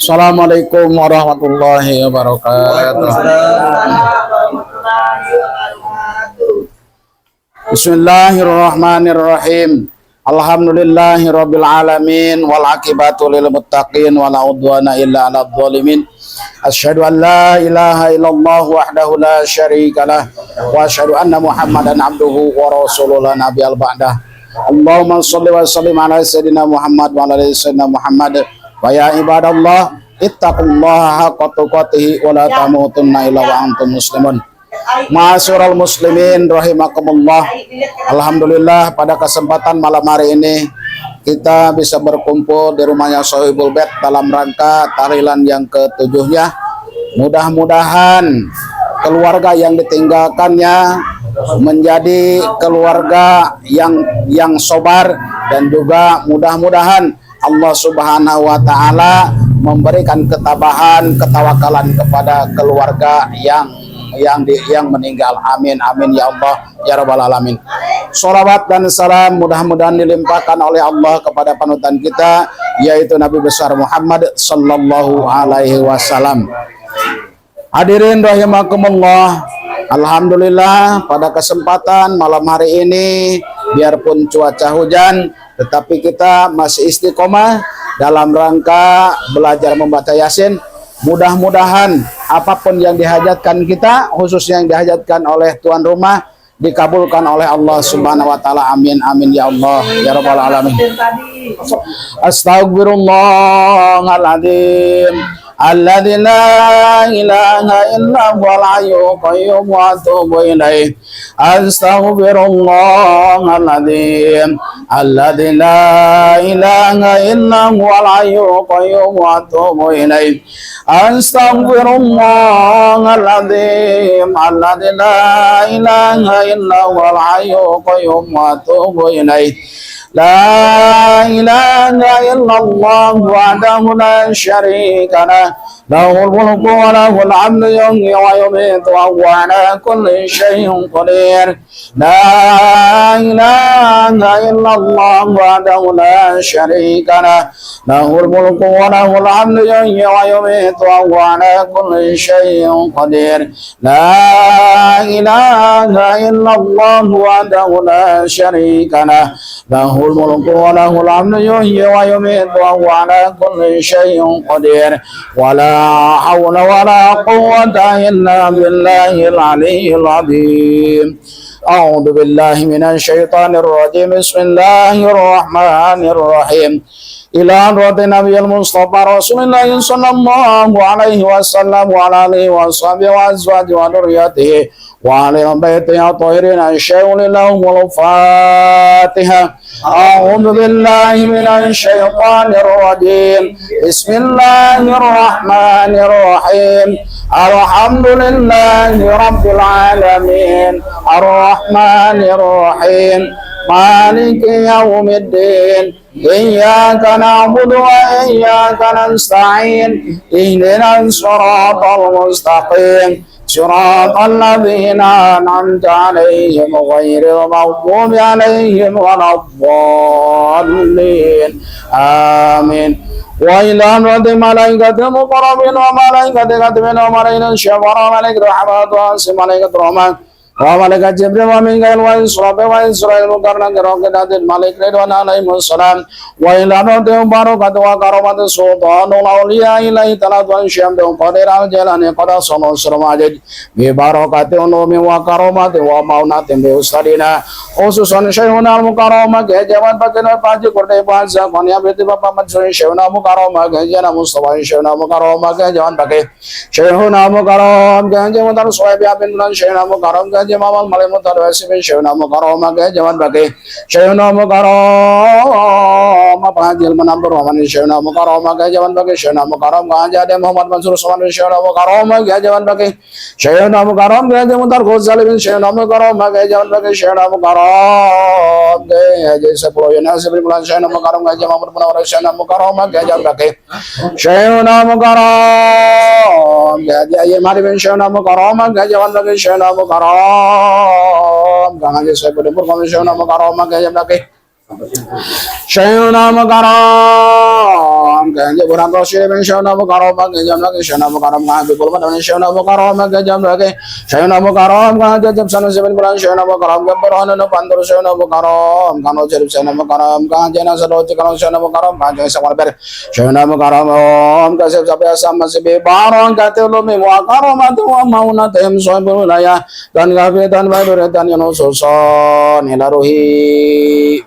Assalamualaikum warahmatullahi wabarakatuh. Bismillahirrahmanirrahim. Alhamdulillahirabbil alamin wal aqibatu lil muttaqin wa la udwana illa 'alal zalimin. Asyhadu an la ilaha illallah wahdahu la syarikalah wa asyhadu anna Muhammadan abduhu wa rasuluhu la nabiyal ba'dah. Allahumma shalli wa sallim ala sayyidina Muhammad wa ala ali sayyidina Muhammad. Wa ya ibadallah ittaqullaha haqqa tuqatih wa la tamutunna illa wa antum muslimun. Ma'asyiral muslimin rahimakumullah. Alhamdulillah pada kesempatan malam hari ini kita bisa berkumpul di rumahnya Sohibul Bait dalam rangka tahlilan yang ketujuhnya. Mudah-mudahan keluarga yang ditinggalkannya menjadi keluarga yang sabar, dan juga mudah-mudahan Allah Subhanahu wa taala memberikan ketabahan, ketawakalan kepada keluarga yang meninggal. Amin amin ya Allah ya rabbal alamin. Shalawat dan salam mudah-mudahan dilimpahkan oleh Allah kepada panutan kita, yaitu Nabi besar Muhammad sallallahu alaihi wasallam. Hadirin rahimakumullah. Alhamdulillah pada kesempatan malam hari ini biarpun cuaca hujan, tetapi kita masih istiqomah dalam rangka belajar membaca Yasin. Mudah-mudahan apapun yang dihajatkan kita, khususnya yang dihajatkan oleh tuan rumah, dikabulkan oleh Allah Subhanahu wa taala. Amin amin ya Allah ya rabbal alamin. Astagfirullahaladzim alladzi la ilaha illa huwal hayyul qayyum wa atubu ilaih. Astaghfirullahaladzim alladzi la ilaha illa huwal hayyul qayyum wa atubu ilaih. Astaghfirullahaladzim alladzi la ilaha illa huwal hayyul qayyum wa atubu ilaih. La ilaha illallah wahdahu la syarika lah, lahul mulku wa lahul hamdu yuhyi wa yumiitu wa huwa ala kulli syai'in qadir. La ilaha illallah wahdahu la syarika lah, lahul mulku wa lahul hamdu yuhyi wa yumiitu wa huwa ala kulli syai'in qadir. La ilaha illallah wahdahu la syarika lah, lahul mulku wa lahul hamdu yuhyi wa yumiitu wa huwa ala kulli syai'in qadir. Wa la hawla wa la quwwata illa billahil aliyyil azim. A'udzu billahi minasy syaithanir rajim. Bismillahirrahmanirrahim. Ila hadratin nabiyil mustafa Rasulillah sallallahu alaihi wasallam wa ala alihi wa sahbihi wa azwajihi wa dzurriyyatihi wa ala baitihi at-tahirin asyhadu lahumul Fatihah. A'udzu billahi minasy syaithanir rajim. Bismillahirrahmanirrahim. Alhamdulillahi rabbil alamin. Ar-Rahmanir Rahim. Maliki yaumiddin. Iyyaka na'budu wa iyyaka nasta'in. Ihdinas siratal mustaqim. Siratal ladzina an'amta 'alaihim ghairil maghdubi 'alaihim waladdallin. Amin. Wa ila hadratil malaikatil muqarrabin wa malaikatil katibin wa malaikatil syafara wa malaikatir rahmat wa malaikatir rahman wa malaikat Jibril wa Mikail wa Israfil wa Israil mukarram kiroqatil malik ridwan alaihimus salam. Wa ila hadratil barakatuh wa karamatus sultanul awliya ilahi talat wa syamdul qadir al jalani qadasallahu sirmajid bi barakatil ulumi wa karamati wa maunatin bi ustadina khususan syaihuna al mukarramah ke jaman pakina paji kurde bahasa konya beti bapak mansuri syaihuna mukarramah ke jana mustafa syaihuna mukarramah ke jaman pakai syaihuna mukarram ke jaman tarus wa bi abin syaihuna mukarram ke jaman malam mutarwasi bin syaihuna mukarramah ke jaman pakai syaihuna mukarram apa hajil menambur wa man syaihuna mukarramah ke jaman pakai syaihuna mukarram ke jade Muhammad Mansur Sawan syaihuna mukarramah ke jaman pakai syaihuna mukarram ke jaman tarus zalim syaihuna mukarramah ke jaman pakai syaihuna mukarram ke aja 10 yana 10 bulan syaihuna mukarram ke jaman Munawwar syaihuna mukarramah ke jaman pakai syaihuna mukarram ke aja mari bin syaihuna mukarramah ke jaman pakai syaihuna mukarram Kang Haji Saiful Dempur Komisioner Mukarramah ke jaman pakai Shayna Makaram, Ganja Buraka Shivin Shana Makarama, Gajamaki Shana Makaram, people and Shana Makarama, Gajamaki, Shayna Makaram, Gajam Sana Seven Bulan, Shana Makaram, Gabaran, and Pandora Shana Makaram, Gano Cherub Shana Makaram, Ganjana Sadotikan Shana Makaram, Ganja Samaber, Shana Makaram, Kasep Sabia Samasibi, Baron, Katelumi, Wakaram, Mauna, Tem, Soibulaya, Dan Gavi, Dan Viber, Dan Yanoso, Nilaruhi.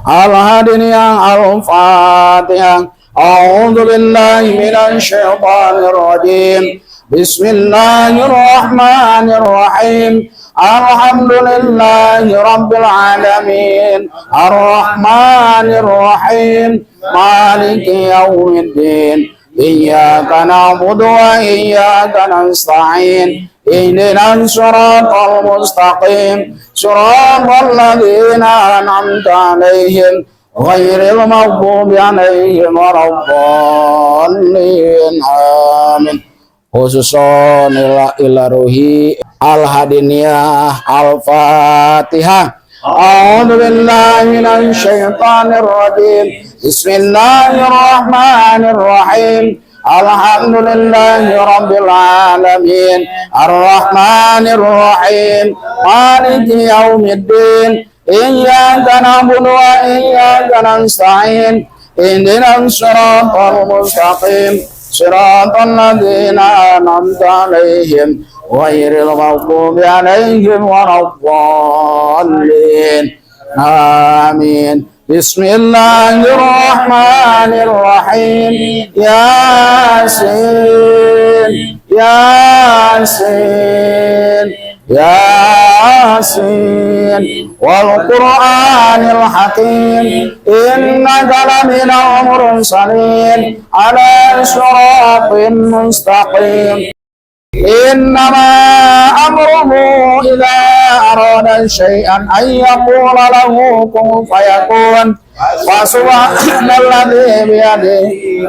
Al-Hadiniyah Al-Fatihah. A'udzu billahi minasy syaithanir rajim. Bismillahirrahmanirrahim. Alhamdulillahi rabbil alamin. Ar-Rahmanir Rahim. Maliki yaumiddin. Iyyaka na'budu wa iyyaka nasta'in. Ihdinas siratal mustaqim. Siratal ladzina an'amta 'alaihim ghairil maghdubi 'alaihim waladdallin. Amin. Khususon ila ruhi al-hadiniyah al-fatihah. A'udzu billahi minasy syaithanir rajim. Bismillahirrahmanirrahim. Alhamdulillahi rabbil alamin. Ar-Rahmanir Rahim. Maliki yaumiddin. Iyyaka na'budu wa iyyaka nasta'in. Ihdinas siratal mustaqim. Siratal ladzina an'amta 'alaihim ghairil maghdubi 'alaihim waladdallin. Amin. Bismillahirrahmanirrahim. Yasin, Yasin, Yasin. Wal Qur'anil Hakim. Innaka laminal mursalin ala siratin mustaqim. Innama amruhu idza arada syai'an ay yaqula lahu kun fayakun. Fa subhanalladzi biyadihi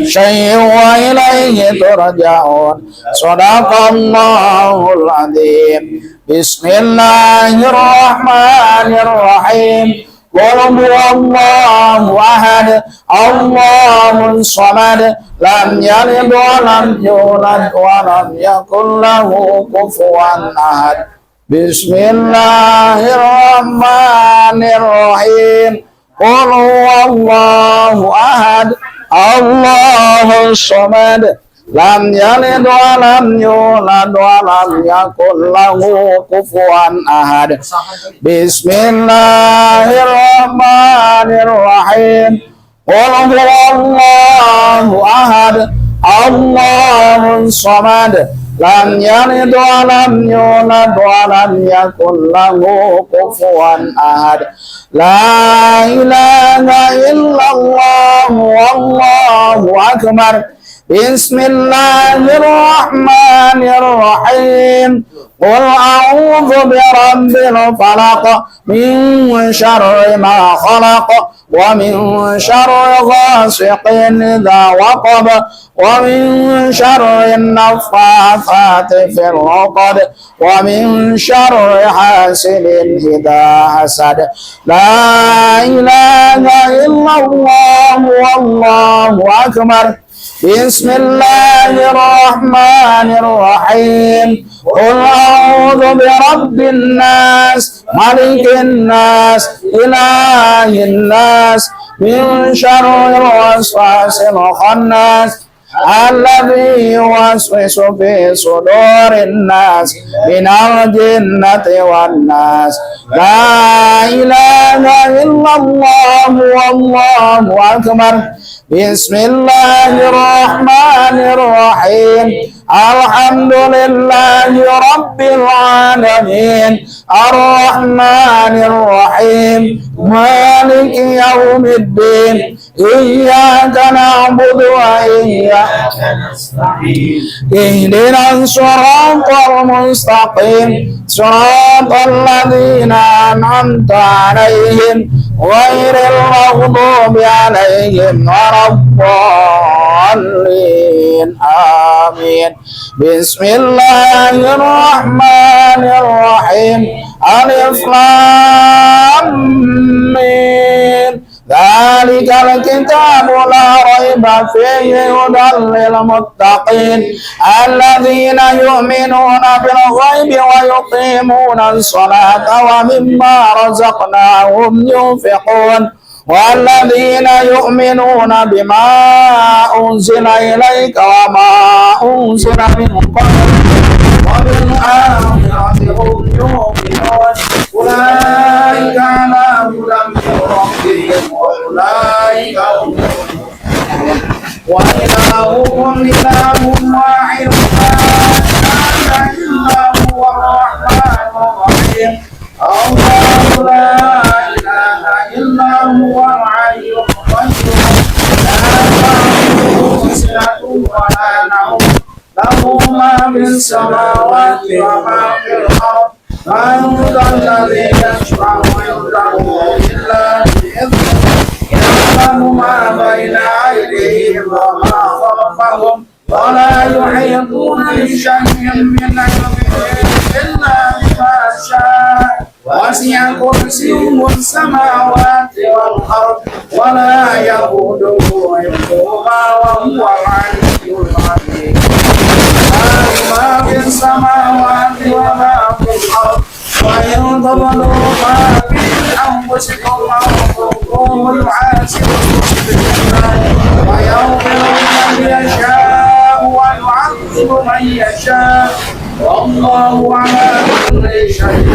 syai'un wa ilayhi turja'un. Shadaqallahul adzim. Bismillahirrahmanirrahim. Qul huwallahu ahad, Allahus samad, lam yalid wa lam yulad wa lam yakul lahu kufuwan ahad. Bismillahirrahmanirrahim. Qul huwallahu ahad, Allahus samad, lam yalid wa lam yulad wa lam yakul lahu kufuwan ahad. Bismillahirrahmanirrahim. Qul huwallahu ahad, Allahus samad, lam yalid wa lam yulad wa lam yakul lahu kufuwan ahad. La ilaha illallah wallahu akbar. Bismillahirrahmanirrahim. Qul a'udzu birabbil falaq min syarri ma khalaq wa min syarri ghasiqin idza waqab wa min syarri naffaatsati fil 'uqad wa min syarri hasidin idza hasad. La ilaha illallah wallahu akbar. Bismillahirrahmanirrahim. Qul a'udzu birabbin nas, malikin nas, ilahin nas, min syarril waswasil khannas, alladzi yuwaswisu fi sudurin nas, minal jinnati wan nas. La ilaha illallah wallahu akbar. Bismillahirrahmanirrahim. Alhamdulillahi rabbil alamin. Ar-Rahmanirrahim. Maliki yaumiddin. Iyyaka na'budu wa iyyaka nasta'in. Ihdinas siratal mustaqim. Siratal ladzina an'amta 'alaihim غير المغضوب عليهم ولا الضالين آمين. بسم الله الرحمن الرحيم. ألف لام ميم. ذلك الكتاب لا ريب فيه هدى للمتقين الذين يؤمنون بالغيب ويقيمون الصلاة ومما رزقناهم ينفقون والذين يؤمنون بما أنزل إليك وما أنزل من قبلك وبالآخرة هم يؤمنون أولئك على هدى من ربهم وأولئك هم المفلحون. وإلهكم إله واحد لا إله إلا هو الرحمن الرحيم. الله لا إله إلا هو الحي القيوم لا تأخذه سنة ولا نوم له ما في السماوات وما في الأرض. من ذا الذي يشفع عنده إلا بإذنه يعلم ما بين أيديهم وما خلفهم ولا يحيطون بشيء من علمه إلا بما شاء. وسع كرسيه السماوات والأرض ولا يئوده حفظهما وهو العلي العظيم. ما في السماوات وما في الأرض وإن تبدوا ما في أنفسكم أو تخفوه يحاسبكم بالله ويغفر لمن يشاء ويعذب من يشاء والله على كل شيء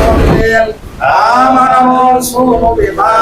قدير. آمن الرسول بما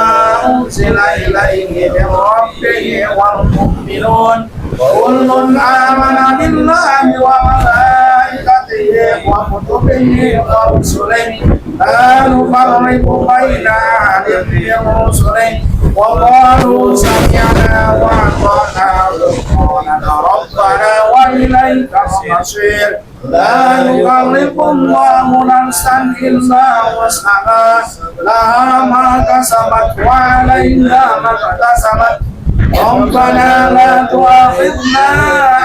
أنزل إليه من ربه والمؤمنون كل آمن بالله وملائكته وكتبه ورسله لا نفرق بين أحد من رسله وقالوا سمعنا وأطعنا غفرانك ربنا وإليك المصير. لا يكلف الله نفسا إلا وسعها لها ما كسبت وعليها ما اكتسبت. ربنا لا تؤاخذنا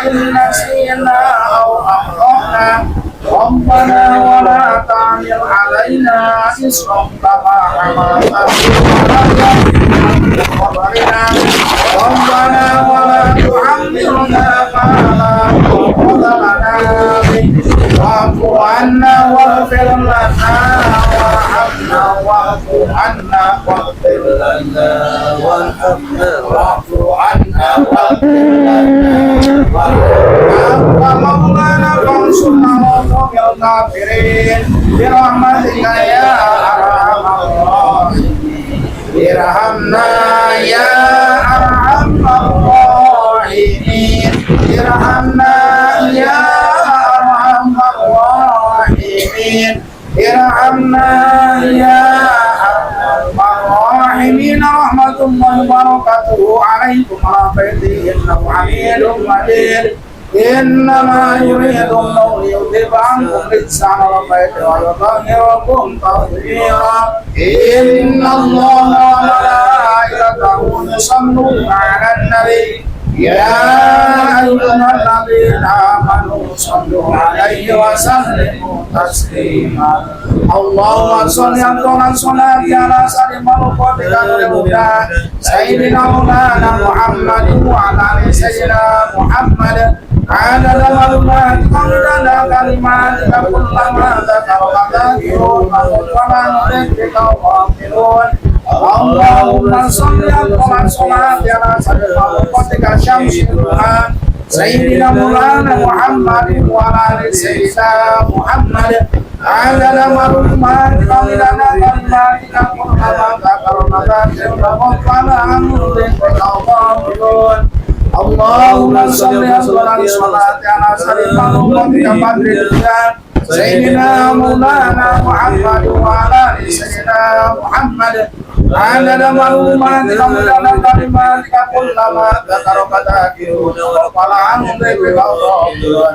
إن نسينا أو أخطأنا ربنا ولا تحمل علينا إصرا كما حملته على الذين من قبلنا ربنا ولا تحملنا ما لا طاقة لنا به واعف عنا واغفر لنا وارحمنا واعف عنا واغفر لنا وارحمنا واعف عنا واغفر لنا مولانا فانصرنا وقوم الكافرين برحمتك يا أرحم الراحمين. ارحمنا يا أرحم الراحمين. ارحمنا يا أرحم الراحمين. ارحمنا يا أرحم الراحمين. رحمة الله وبركاته عليكم ورحمته إنه حميد مجيد. إنما يريد الله ليذهب عنكم رجس أهل البيت ويطهركم تطهيرا. إن الله وملائكته يصلون على النبي يا أيها الذين آمنوا صلوا عليه وسلموا تسليما. اللهم صل على صلاة على سلم القدر الهدى سيدنا مولانا محمد وعلى آل سيدنا محمد عدد كلماتك عدد كلماتك كلما ذكرك ذاكرون ومن ذكرك الغافلون. اللهم صل على صلاة على سيدنا وقتك شمس القرآن سيدنا مولانا محمد وعلى آل سيدنا محمد عدد معلوماتك عدد كلماتك كلما ذكرك ذاكرون ومن ذكرك الغافلون. اللهم صل على صلاة على سيدنا وقتك بدر الدجال سيدنا مولانا محمد وعلى آل سيدنا محمد عدد معلوماتك عدد كلماتك كلما ذكرك ذاكرون وقال عن ذكرك الغافلون.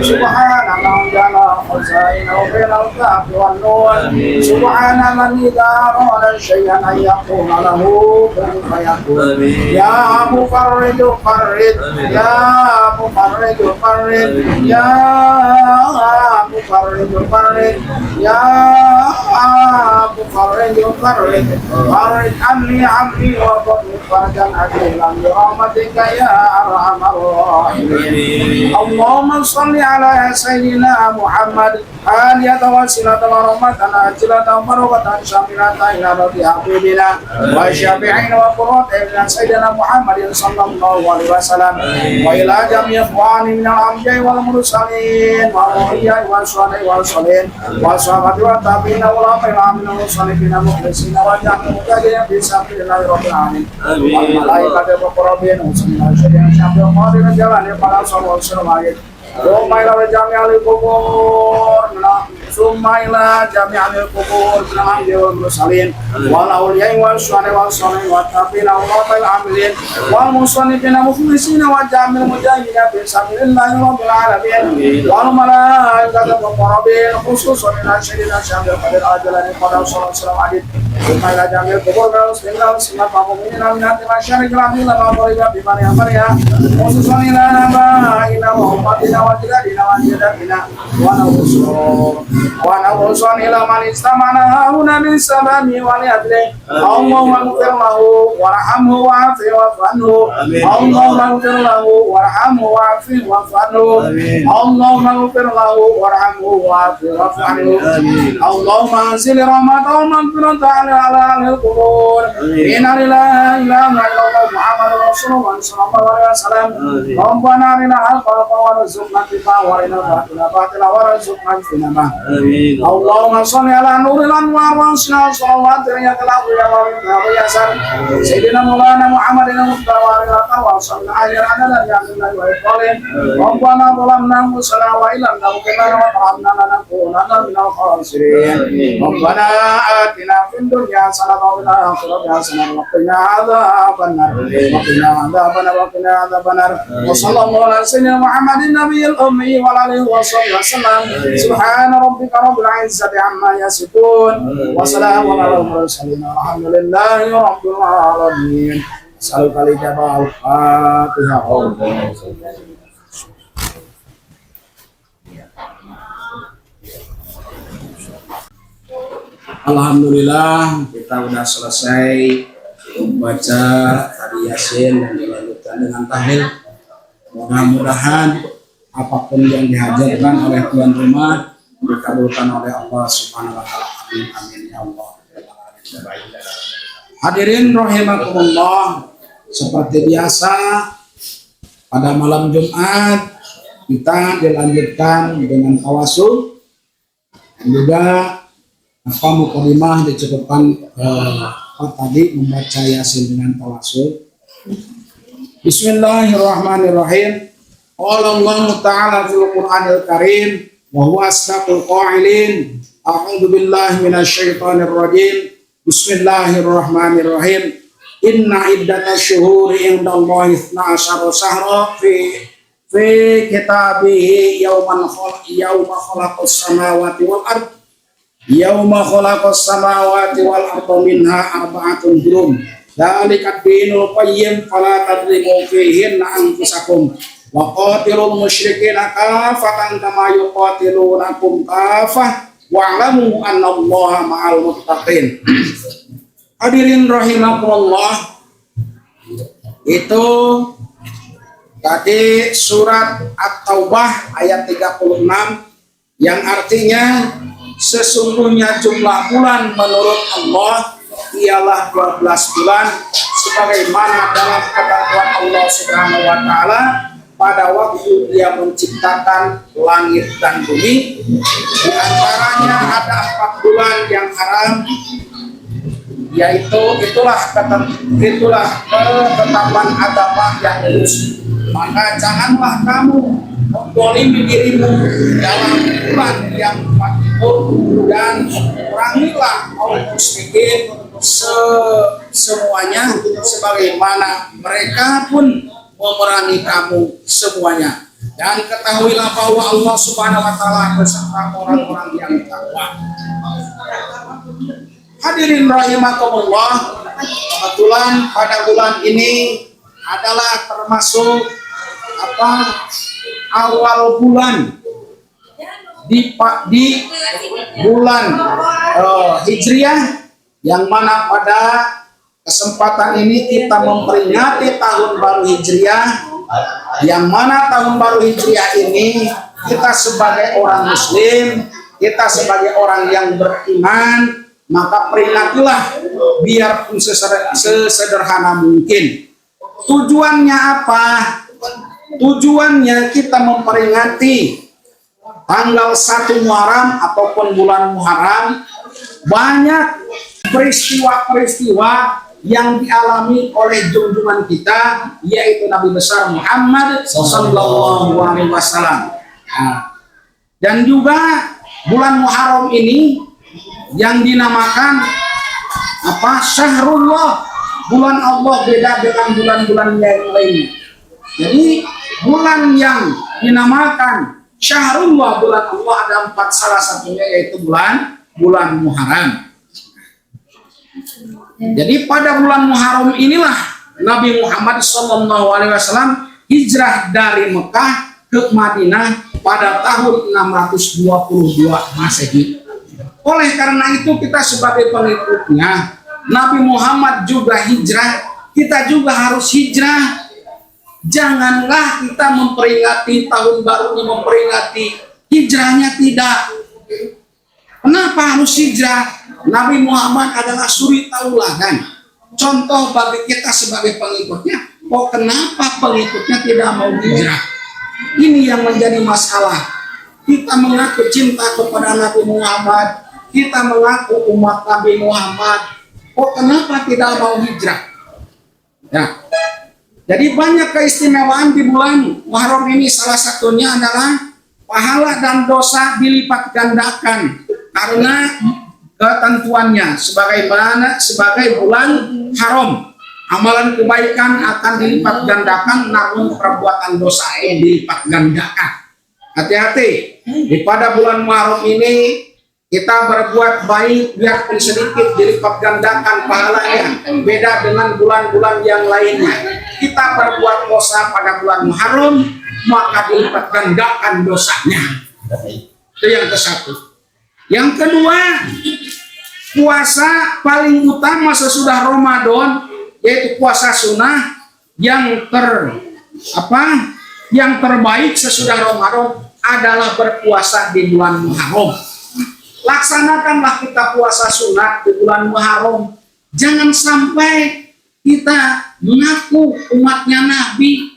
Subhana man jala khazainahu bilal kahfi wan nur. Subhana man idza arada syai'an an yaqula lahu kun fayakun. Ya mufarriju farrid, ya mufarriju farrid, ya mufarriju farrid, ya mufarriju farrid, farrid anni abdi wa qadni farjan adilan bi rahmatika ya arhamar rahimin. Allahumma shalli ala sayyidina Muhammad aliyata wasilata wa rahmatan ajilata wa barakatan syamilata ila rabbi habibina wa syafi'ina wa qurrata sayyidina Muhammadin sallallahu alaihi wasallam wa ila jami' ikhwani min al-anbiya'i wal mursalin wa awliya'i wa salihin wa sahabati wa tabi'ina wa al-amin wa salihina mukhlisina wa jami'il mujahidin fi sabilillah rabbil alamin. Wal malaikatu muqarrabin wa sallallahu alaihi wasallam wa jalani para sahabat Summa ila jami'il qubur Summa ila jami'il qubur Minal anbiya'i wal mursalin wal awliya'i wal syuhada'i wal sholihin wa tabi'ina wa tabi'il amilin wal musannifina mukhlisina wa jami'il mujahidina fi sabilillahi rabbil alamin wal malaikatu muqarrabin khususan ila sayyidina Syamil Qadir Ajalani qadar sallallahu alaihi Summa ila jami'il qubur Bismillah Bismillah Mu'minina minati masyarikil ardi wa maghribiha bimani amriha khususan ila nabaina wa ummatina wa tiradina wa jadabina wa nawusun ila man istamana hauna min sabami wa liadli Allahumma ghfir lahu warhamhu wa'afi wa'fanhu Allahumma ghfir lahu warhamhu wa'afi wa'fanhu Allahumma ghfir lahu warhamhu wa'afi wa'fanhu Allahumma anzil rahmatan wa maghfiratan ala ahli al-qubur inna lillahi wa inna ilaihi raji'un Muhammadur Rasulullah sallallahu alaihi wasallam Rabbana arina al-haqqa warzuqna ittiba'a wa arina al-batila batila warzuqna ijtinaba Allahumma shalli ala nuril anwar wa sallallahu ya kalahu ya wa ya sar sayyidina maulana Muhammadin mustafa wa ala wa sallallahu ala nabiyyina wa iqalim Rabbana zalamna anfusana wa illam taghfir lana wa tarhamna lanakunanna minal khasirin Rabbana atina fid dunya hasanatan wa fil akhirati hasanatan wa qina adzabannar wa qina adzabannar wa sallallahu ala sayyidina Muhammadin nabiyil ummi wa alihi wa sahbihi wasallam subhana rabbika rabbil izzati amma yasifun wa salamun ala al-mursalin walhamdulillahi rabbil alamin. Salam kali jabal Fatihah. Alhamdulillah kita sudah selesai membaca tadi Yasin dan dilanjutkan dengan tahlil. Mudah-mudahan apapun yang dihajarkan oleh tuan rumah dikabulkan oleh Allah Subhanahu wa taala. Amin amin ya Allah. Hadirin rahimakumullah, seperti biasa pada malam Jumat kita dilanjutkan dengan tawasul dan juga mukadimah dicukupkan tadi membaca Yasin dengan tawasul. Bismillahirrahmanirrahim. Qala Allah Ta'ala fil Qur'anil Karim wa huwa asdaqul qailin. A'udzu billahi minasyaitonir rajim. Bismillahirrahmanirrahim. Inna iddatash syuhuri indallahi 12 syahra fi kitabihi yawma khalaqas samawati wal ard. Yawma khalaqas samawati wal arda minha arba'atun hurum. Dzalika ad-dinul qayyim fala tadlimu fihinna anfusakum. Wa qatilul musyrikina kafatan kama yuqatilunakum kafah wa'lamu annallaha ma'al muttaqin. Hadirin rahimakumullah, itu tadi surat At-Taubah ayat 36 yang artinya sesungguhnya jumlah bulan menurut Allah ialah 12 bulan sebagaimana dalam ketentuan Allah Subhanahu wa taala pada waktu Dia menciptakan langit dan bumi. Di antaranya ada 4 bulan yang haram, yaitu itulah ketetapan agama yang lurus. Maka janganlah kamu menzalimi dirimu dalam bulan yang 4 itu, dan perangilah kaum musyrikin semuanya sebagaimana mereka pun memerangi kamu semuanya. Dan ketahuilah bahwa Allah Subhanahu wa taala beserta orang-orang yang takwa. Hadirin rahimakumullah, kebetulan pada bulan ini adalah termasuk awal bulan di bulan Hijriah, yang mana pada kesempatan ini kita memperingati tahun baru Hijriah, yang mana tahun baru Hijriah ini kita sebagai orang Muslim, kita sebagai orang yang beriman, maka peringatilah biarpun sesederhana mungkin. Tujuannya apa? Tujuannya kita memperingati tanggal 1 Muharram ataupun bulan Muharram, banyak peristiwa-peristiwa yang dialami oleh junjungan kita, yaitu Nabi besar Muhammad sallallahu alaihi wasallam. Dan juga bulan Muharram ini yang dinamakan Syahrullah, bulan Allah, beda dengan bulan-bulan yang lainnya. Jadi bulan yang dinamakan Syahrullah, bulan Allah, ada 4, salah satunya yaitu bulan Muharram. Jadi pada bulan Muharram inilah Nabi Muhammad SAW hijrah dari Mekah ke Madinah pada tahun 622 Masehi. Oleh karena itu kita sebagai pengikutnya Nabi Muhammad juga hijrah, kita juga harus hijrah. Janganlah kita memperingati tahun barunya, memperingati hijrahnya tidak. Kenapa harus hijrah? Nabi Muhammad adalah suri tauladan, contoh bagi kita sebagai pengikutnya. Kok kenapa pengikutnya tidak mau hijrah? Ini yang menjadi masalah. Kita mengaku cinta kepada Nabi Muhammad, kita mengaku umat Nabi Muhammad, kok kenapa tidak mau hijrah? Ya. Jadi banyak keistimewaan di bulan Muharram ini, salah satunya adalah pahala dan dosa dilipat gandakan karena ketentuannya sebagai bulan haram. Amalan kebaikan akan dilipat gandakan, namun perbuatan dosa dilipat gandakan. Hati-hati, pada bulan Muharram ini kita berbuat baik biarpun sedikit dilipat gandakan pahalanya, beda dengan bulan-bulan yang lainnya. Kita berbuat dosa pada bulan Muharram, maka dilipat gandakan dosanya. Itu yang ke satu. Yang kedua, puasa paling utama sesudah Ramadan, yaitu puasa sunnah yang terbaik sesudah Ramadan adalah berpuasa di bulan Muharram. Laksanakanlah kita puasa sunat di bulan Muharram. Jangan sampai kita mengaku umatnya Nabi,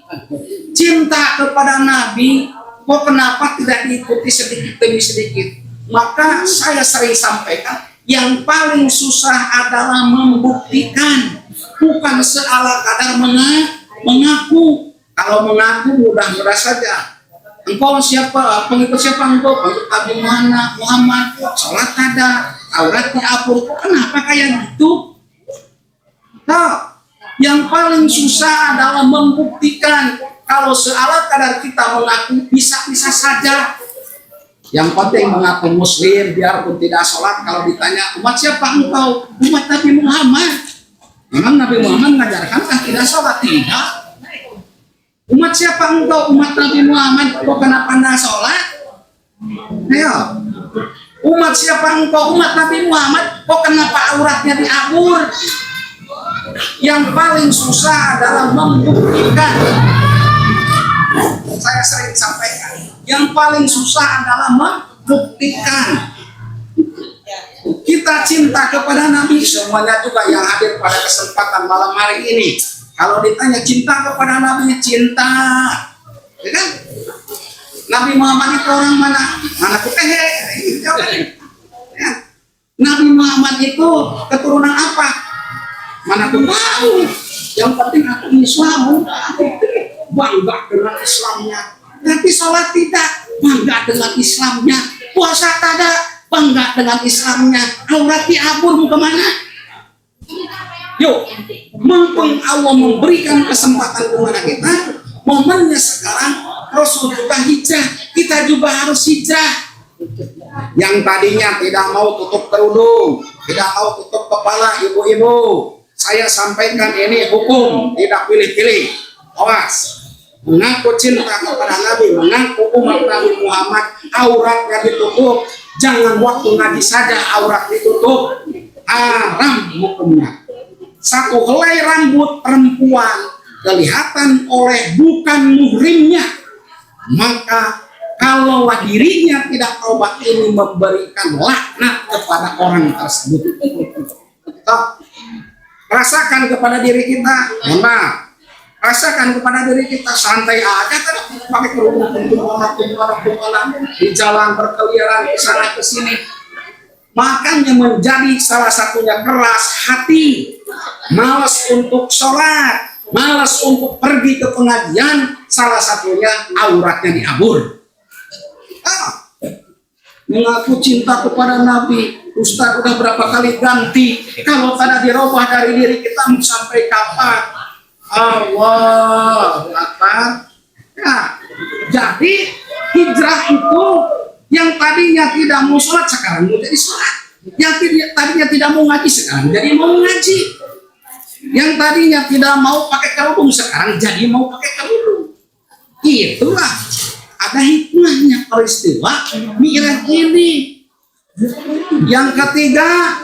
cinta kepada Nabi, kok kenapa tidak diikuti sedikit demi sedikit? Maka saya sering sampaikan, yang paling susah adalah membuktikan, bukan seala kadar mengaku. Kalau mengaku mudah-mudah saja. Engkau siapa? Pengikut siapa engkau? Pengikut Nabi Muhammad. Sholat ada, auratnya apa? Kenapa kayak gitu? Nah, yang paling susah adalah membuktikan. Kalau seala kadar kita mengaku, bisa-bisa saja. Yang penting mengaku Muslim, biarpun tidak sholat. Kalau ditanya, umat siapa engkau? Umat Nabi Muhammad. Memang Nabi Muhammad mengajarkan tidak sholat? Tidak. Umat siapa engkau? Umat Nabi Muhammad. Kok kenapa tidak sholat? Ayo. Umat siapa engkau? Umat Nabi Muhammad. Kok kenapa auratnya diabur? Yang paling susah adalah membuktikan. Saya sering sampaikan, yang paling susah adalah membuktikan. Kita cinta kepada Nabi, semuanya juga yang hadir pada kesempatan malam hari ini. Kalau ditanya cinta kepada Nabi, cinta, ya kan? Nabi Muhammad itu orang mana? Mana ya. Nabi Muhammad itu keturunan apa? Mana aku tahu. Yang penting aku Islam, bangga dengan Islamnya. Tapi sholat tidak, bangga dengan Islamnya. Puasa tidak, bangga dengan Islamnya. Aurat diabur mau kemana? Yuk, mumpung Allah memberikan kesempatan kepada kita, momennya sekarang Rasul juga hijrah, kita juga harus hijrah. Yang tadinya tidak mau tutup kerudung, tidak mau tutup kepala, ibu-ibu, saya sampaikan ini hukum, tidak pilih-pilih. Awas, mengaku cinta kepada Nabi, mengaku umat Nabi Muhammad, auratnya ditutup. Jangan waktu ngaji saja aurat ditutup, haram hukumnya. Satu helai rambut perempuan kelihatan oleh bukan muhrimnya, maka kalaulah dirinya tidak taubat ini memberikan laknat kepada orang tersebut. Rasakan kepada diri kita, maaf, rasakan kepada diri kita, santai aja kan pakai kerudung di jalan berkeliaran ke sana ke sini. Makanya menjadi salah satunya keras hati, malas untuk sholat, malas untuk pergi ke pengajian, salah satunya auratnya diabur. Mengaku cinta kepada Nabi, Ustaz udah berapa kali ganti, kalau tidak dirubah dari diri kita sampai kapan? Allah Akbar. Ya, jadi hijrah itu yang tadinya tidak mau sholat sekarang mau jadi sholat, yang tadinya tidak mau ngaji sekarang jadi mau ngaji, yang tadinya tidak mau pakai kerudung sekarang jadi mau pakai kerudung. Itulah ada hikmahnya peristiwa Mi'raj ini. Yang ketiga,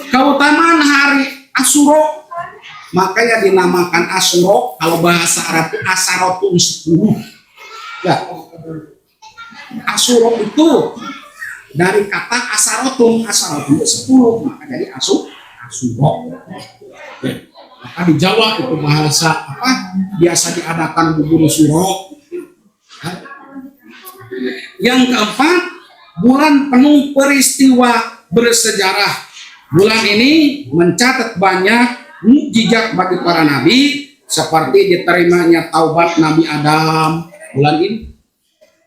keutamaan hari Asyura, makanya dinamakan Asyura. Kalau bahasa Arab Asyaratun 10. Ya. Asyura itu dari kata Asyaratun 10, maka jadi Asyura. Maka di Jawa itu bahasa apa? Biasa diadakan guru suro. Yang keempat, bulan penuh peristiwa bersejarah. Bulan ini mencatat banyak mukjizat bagi para nabi, seperti diterimanya taubat Nabi Adam. Bulan ini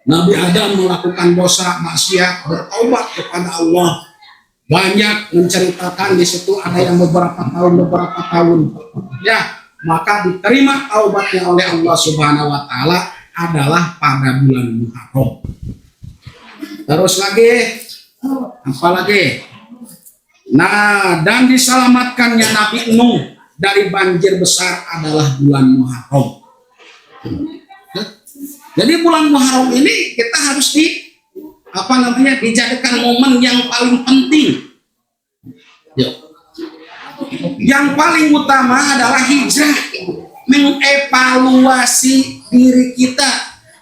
Nabi Adam melakukan dosa maksiat, bertaubat kepada Allah. Banyak menceritakan di situ, ada yang beberapa tahun. Ya, maka diterima taubatnya oleh Allah Subhanahu wa taala adalah pada bulan Muharram. Terus lagi, apa lagi? Nah, dan diselamatkannya Nabi Nuh dari banjir besar adalah bulan Muharram. Jadi bulan Muharram ini kita harus dijadikan momen yang paling penting. Yang paling utama adalah hijrah, mengevaluasi diri kita,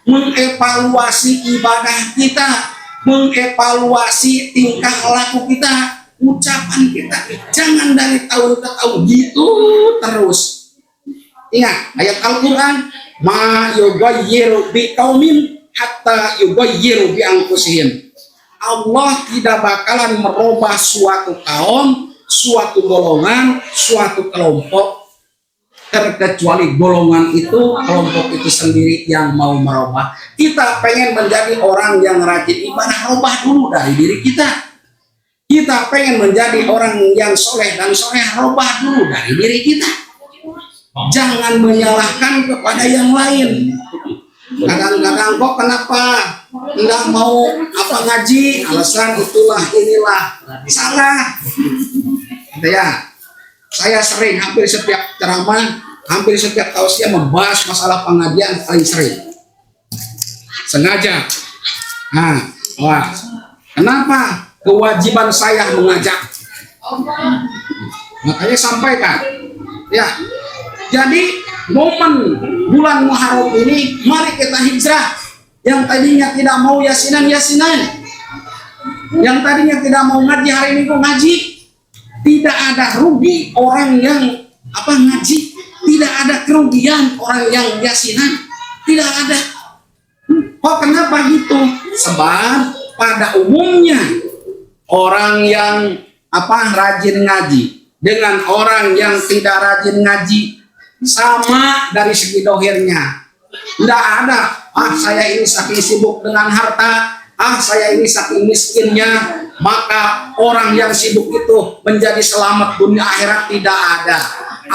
mengevaluasi ibadah kita, mengevaluasi tingkah laku kita, ucapan kita. Jangan dari tahun ke tahun gitu terus. Ingat ayat Al-Quran, ma yughayyiru biqaumin hatta yughayyiru bi anfusihim. Allah tidak bakalan merubah suatu kaum, suatu golongan, suatu kelompok, terkecuali golongan itu, kelompok itu sendiri yang mau merubah. Kita pengen menjadi orang yang rajin ibadah, rubah dulu dari diri kita. Kita pengen menjadi orang yang soleh dan soleh, rubah dulu dari diri kita. Jangan menyalahkan kepada yang lain. Kadang-kadang kok kenapa nggak mau ngaji, alasan itulah inilah, salah. Ya, saya sering hampir setiap ceramah, hampir setiap tausiah membahas masalah pengajian paling sering. Sengaja. Nah, wah, kenapa? Kewajiban saya mengajak. Makanya sampaikan. Ya, jadi momen bulan Muharram ini, mari kita hijrah. Yang tadinya tidak mau yasinan, yang tadinya tidak mau ngaji, hari Minggu ngaji. Tidak ada rugi orang yang ngaji, tidak ada kerugian orang yang yasinan, tidak ada. Kok kenapa gitu? Sebab pada umumnya orang yang rajin ngaji dengan orang yang tidak rajin ngaji sama dari segi dohirnya. Tidak ada, saya ini saking sibuk dengan harta, saya ini saking miskinnya, maka orang yang sibuk itu menjadi selamat dunia akhirat. Tidak ada.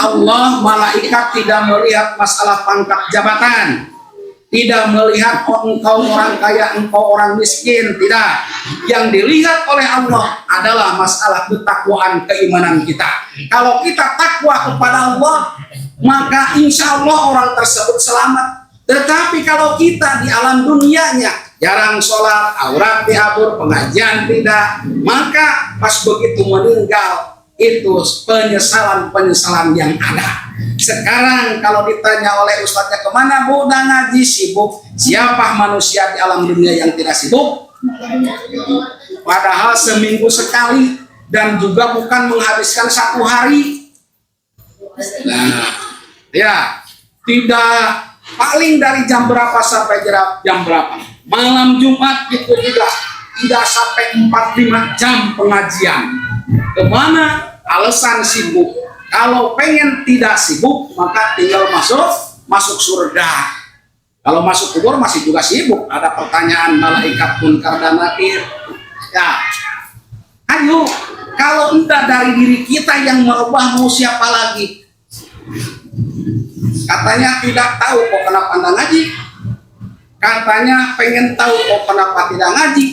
Allah, malaikat tidak melihat masalah pangkat jabatan. Tidak melihat engkau orang kaya, engkau orang miskin, tidak. Yang dilihat oleh Allah adalah masalah ketakwaan keimanan kita. Kalau kita takwa kepada Allah, maka insya Allah orang tersebut selamat. Tetapi kalau kita di alam dunianya jarang sholat, aurat diabur, pengajian tidak, maka pas begitu meninggal itu penyesalan yang ada. Sekarang kalau ditanya oleh ustadznya kemana, Bu, udah ngaji, sibuk. Siapa manusia di alam dunia yang tidak sibuk? Padahal seminggu sekali dan juga bukan menghabiskan 1 hari. Nah, ya, tidak paling dari jam berapa sampai jam berapa. Malam Jumat itu juga tidak sampai 4-5 jam pengajian. Kemana? Alasan sibuk. Kalau pengen tidak sibuk, maka tinggal masuk surga. Kalau masuk kubur masih juga sibuk. Ada pertanyaan malaikat munkar dan nakir. Ya, ayo. Kalau entah dari diri kita yang merubah, mau siapa lagi? Katanya tidak tahu kok kenapa anda ngaji. Katanya pengen tahu kok kenapa tidak ngaji.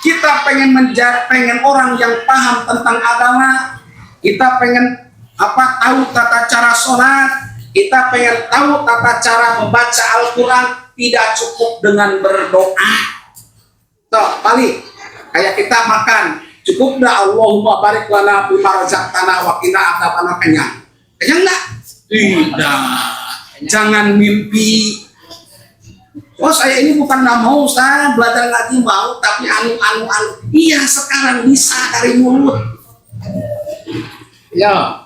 Kita pengen orang yang paham tentang agama. Kita pengen tahu tata cara sholat, kita pengen tahu tata cara membaca Al-Quran. Tidak cukup dengan berdoa. Tuh, balik kayak kita makan, cukup dah Allahumma barik lana bima razaqtana wa qina adzabannar. Kenyang enggak? Tidak. Jangan mimpi, oh saya ini bukan nggak mau Ustaz, belajar ngaji mau, tapi anu. Iya, sekarang bisa dari mulut. Ya.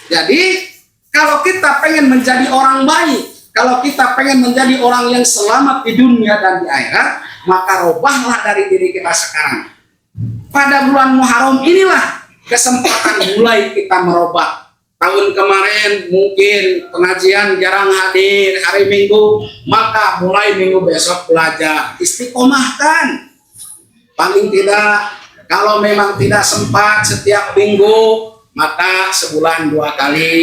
Jadi kalau kita pengen menjadi orang baik, kalau kita pengen menjadi orang yang selamat di dunia dan di akhirat, maka robahlah dari diri kita sekarang. Pada bulan Muharram inilah kesempatan mulai kita merubah. Tahun kemarin mungkin pengajian jarang hadir hari Minggu, maka mulai minggu besok belajar. Istiqomahkan. Paling tidak, kalau memang tidak sempat setiap minggu, maka sebulan 2 kali.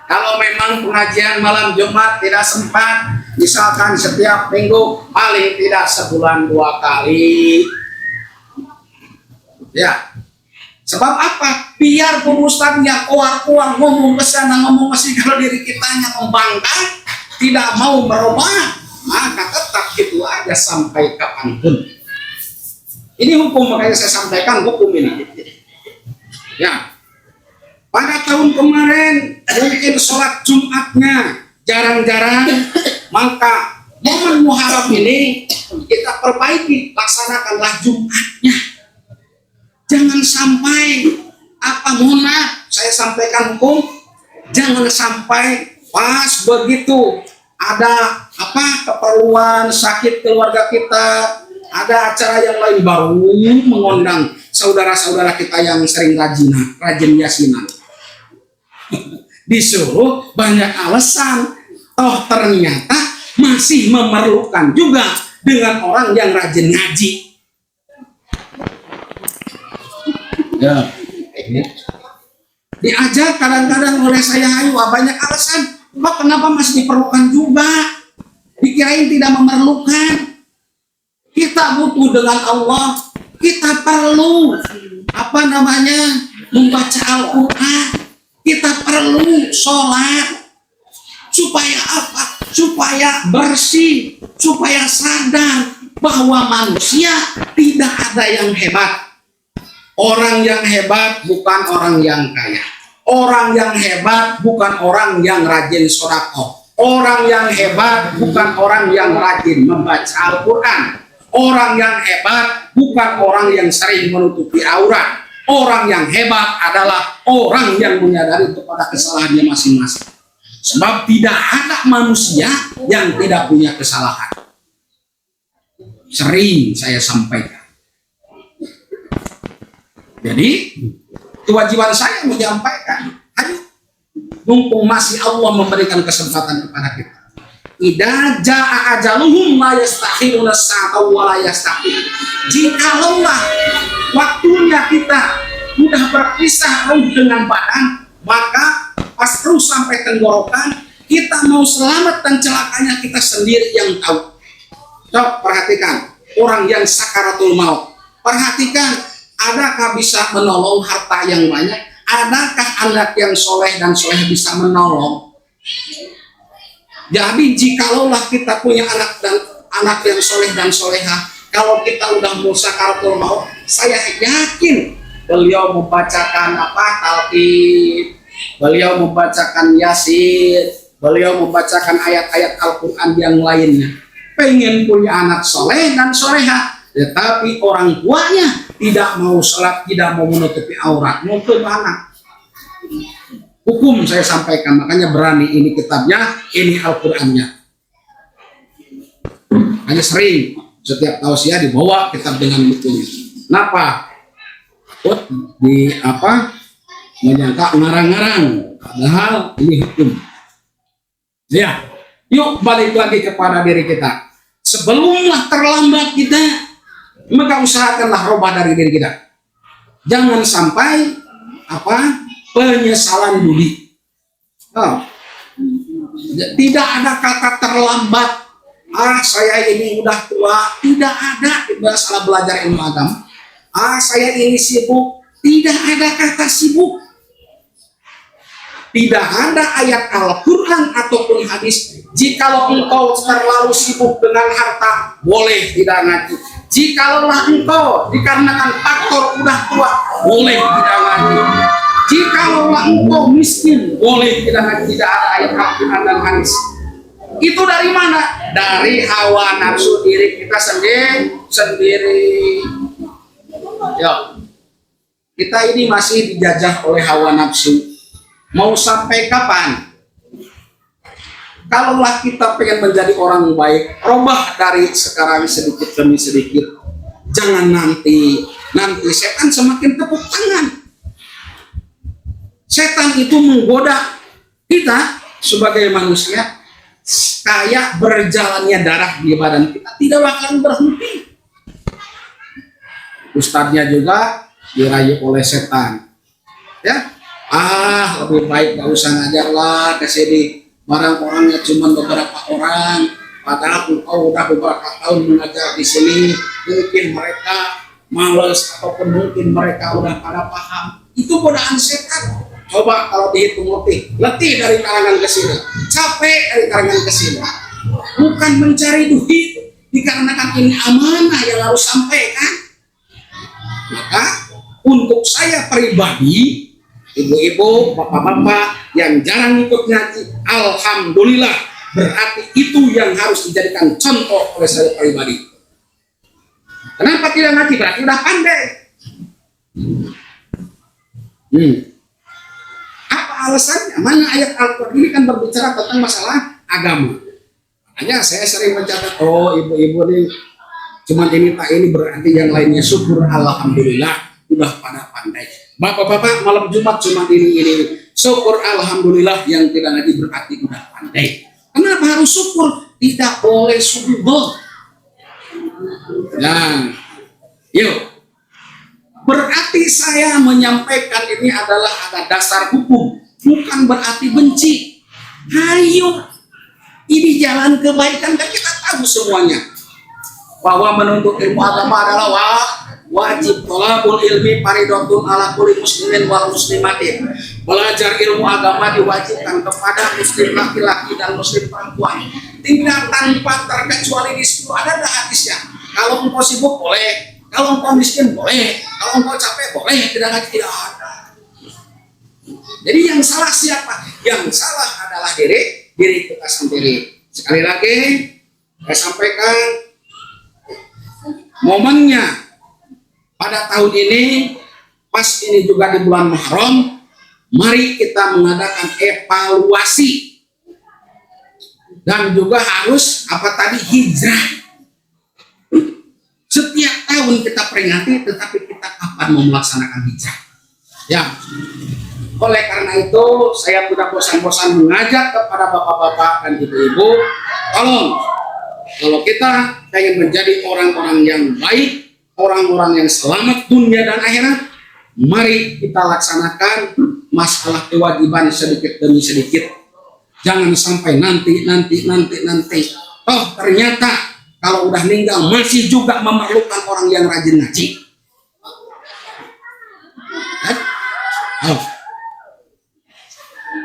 Kalau memang pengajian malam Jumat tidak sempat, misalkan setiap minggu, paling tidak sebulan 2 kali. Ya. Sebab apa? Biar ustadznya kuar-kuar ngomong ke sana, ngomong ke sini, kalau diri kitanya membangkang, tidak mau merubah, maka tetap gitu aja sampai kapanpun. Ini hukum, makanya saya sampaikan hukum ini. Ya, pada tahun kemarin mungkin sholat Jumatnya jarang-jarang, maka momen Muharram ini kita perbaiki, laksanakanlah Jumatnya. Jangan sampai mohon maaf, saya sampaikan hukum, jangan sampai pas begitu ada keperluan sakit keluarga kita, ada acara yang lain, baru mengundang saudara-saudara kita yang sering rajin yasinan. Disuruh banyak alasan, toh ternyata masih memerlukan juga dengan orang yang rajin ngaji. Ya, diajak kadang-kadang oleh saya, ayo banyak alasan, Pak, kenapa masih diperlukan juga? Dikirain tidak memerlukan. Kita butuh dengan Allah, kita perlu membaca Al-Quran, kita perlu sholat. Supaya apa? Supaya bersih, supaya sadar bahwa manusia tidak ada yang hebat. Orang yang hebat bukan orang yang kaya. Orang yang hebat bukan orang yang rajin sedekah. Orang yang hebat bukan orang yang rajin membaca Al-Quran. Orang yang hebat bukan orang yang sering menutupi aurat. Orang yang hebat adalah orang yang menyadari kepada kesalahannya masing-masing. Sebab tidak ada manusia yang tidak punya kesalahan. Sering saya sampaikan. Jadi kewajiban saya menyampaikan, ayo, mumpung masih Allah memberikan kesempatan kepada kita. Idza jaa ajaluhum la yastakhiruna sa'atan wa la yastaqim. Jikalau waktunya kita sudah berpisah ruh dengan badan, maka pas terus sampai tenggorokan, kita mau selamat dan celakanya kita sendiri yang tahu. Coba perhatikan orang yang sakaratul maut. Perhatikan, adakah bisa menolong harta yang banyak? Adakah anak yang soleh dan soleh bisa menolong? Jadi jikalaulah kita punya anak yang soleh dan soleha, kalau kita udah mau sakaratul maut, saya yakin beliau membacakan talqin, beliau membacakan yasin, beliau membacakan ayat-ayat Al-Quran yang lainnya. Pengen punya anak soleh dan soleha, tetapi orang tuanya tidak mau sholat, tidak mau menutupi aurat, mau ke mana? Hukum saya sampaikan, makanya berani ini kitabnya, ini Al-Qurannya. Hanya sering setiap tausiah dibawa kitab dengan bukunya. Kenapa? Di menyangka ngarang-ngarang, padahal ini hukum. Ya, yuk balik lagi kepada diri kita. Sebelumlah terlambat kita, maka usahakanlah robah dari diri kita. Jangan sampai penyesalan dulu. Tidak ada kata terlambat. Saya ini udah tua. Tidak ada salah belajar ilmu agama. Saya ini sibuk. Tidak ada kata sibuk. Tidak ada ayat Al-Quran ataupun hadis. Jikalau engkau terlalu sibuk dengan harta, boleh tidak ngaji. Jikalau engkau dikarenakan faktor udah tua, boleh tidak ngaji. Jikalau engkau miskin, boleh tidak ngaji. Tidak ada ayat Al-Quran dan hadis. Itu dari mana? Dari hawa nafsu diri kita sendiri. Ya. Kita ini masih dijajah oleh hawa nafsu. Mau sampai kapan? Kalaulah kita pengen menjadi orang baik, robah dari sekarang sedikit demi sedikit. Jangan nanti setan semakin tepuk tangan. Setan itu menggoda kita sebagai manusia, kayak berjalannya darah di badan kita tidak akan berhenti. Ustadznya juga dirayu oleh setan. Ya. Lebih baik gak usah ngajar lah ke sini. Barang-orangnya cuma beberapa orang, padahal engkau udah beberapa tahun mengajar di sini. Mungkin mereka males ataupun mungkin mereka udah pada paham. Itu godaan setan. Coba kalau dihitung letih dari karangan ke sini, capek dari karangan ke sini. Bukan mencari duit, dikarenakan ini amanah yang harus sampaikan. Maka untuk saya pribadi, ibu-ibu, bapak-bapak yang jarang ikut ngaji, alhamdulillah, berarti itu yang harus dijadikan contoh oleh saya pribadi. Kenapa tidak ngaji? Berarti udah pandai. Apa alasannya? Mana ayat Al-Quran ini kan berbicara tentang masalah agama. Makanya saya sering mencatat, ibu-ibu nih cuman ini tak ini, berarti yang lainnya syukur alhamdulillah udah pada pandai. Bapak-bapak malam Jumat cuma ini. Syukur alhamdulillah, yang tidak ngaji berarti udah pandai. Kenapa harus syukur? Tidak boleh sombong. Dan yuk, berarti saya menyampaikan ini adalah ada dasar hukum, bukan berarti benci. Ayo, ini jalan kebaikan dan kita tahu semuanya bahwa menuntut ilmu agama adalah wajib. Thalabul ilmi fardhun ala kulli muslimin wal muslimatin. Belajar ilmu agama diwajibkan kepada muslim laki-laki dan muslim perempuan. Tidak tanpa terkecuali di situ. Ada hadisnya. Kalau engkau sibuk boleh, kalau engkau miskin boleh, kalau engkau capek boleh, tidak ada. Jadi yang salah siapa? Yang salah adalah diri kita sendiri. Sekali lagi saya sampaikan, momennya pada tahun ini, pas ini juga di bulan Muharram, mari kita mengadakan evaluasi dan juga harus hijrah. Setiap tahun kita peringati, tetapi kita kapan mau melaksanakan hijrah? Ya, oleh karena itu saya tidak bosan-bosan mengajak kepada bapak-bapak dan ibu-ibu, tolong, kalau kita ingin menjadi orang-orang yang baik, orang-orang yang selamat dunia dan akhirat, mari kita laksanakan masalah kewajiban sedikit demi sedikit. Jangan sampai nanti. Oh ternyata kalau udah meninggal masih juga memerlukan orang yang rajin ngaji. Oh.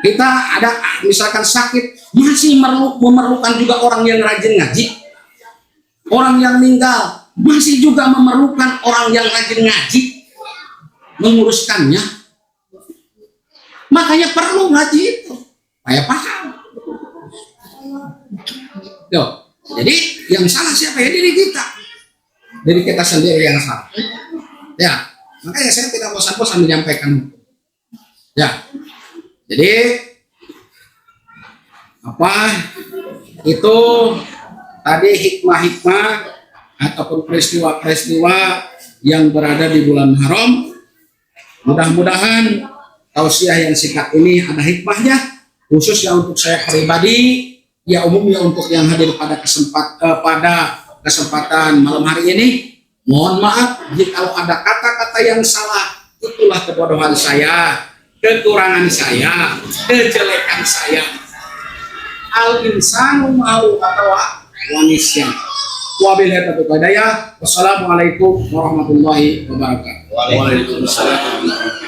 Kita ada misalkan sakit masih memerlukan juga orang yang rajin ngaji. Orang yang meninggal masih juga memerlukan orang yang rajin ngaji menguruskannya. Makanya perlu ngaji itu supaya paham. Yo, jadi yang salah siapa ya? Diri kita sendiri yang salah. Ya, makanya saya tidak bosan-bosan menyampaikan. Ya, jadi apa itu tadi hikmah-hikmah ataupun peristiwa-peristiwa yang berada di bulan haram. Mudah-mudahan tausiah yang singkat ini ada hikmahnya, khususnya untuk saya pribadi, ya umumnya untuk yang hadir pada kesempatan malam hari ini. Mohon maaf jika ada kata-kata yang salah, itulah kebodohan saya, kekurangan saya, kejelekan saya. Al-insanu ma'u atawa wanisyan. Wabillahi taufiq wal hidayah. Wassalamualaikum warahmatullahi wabarakatuh. Waalaikumsalam.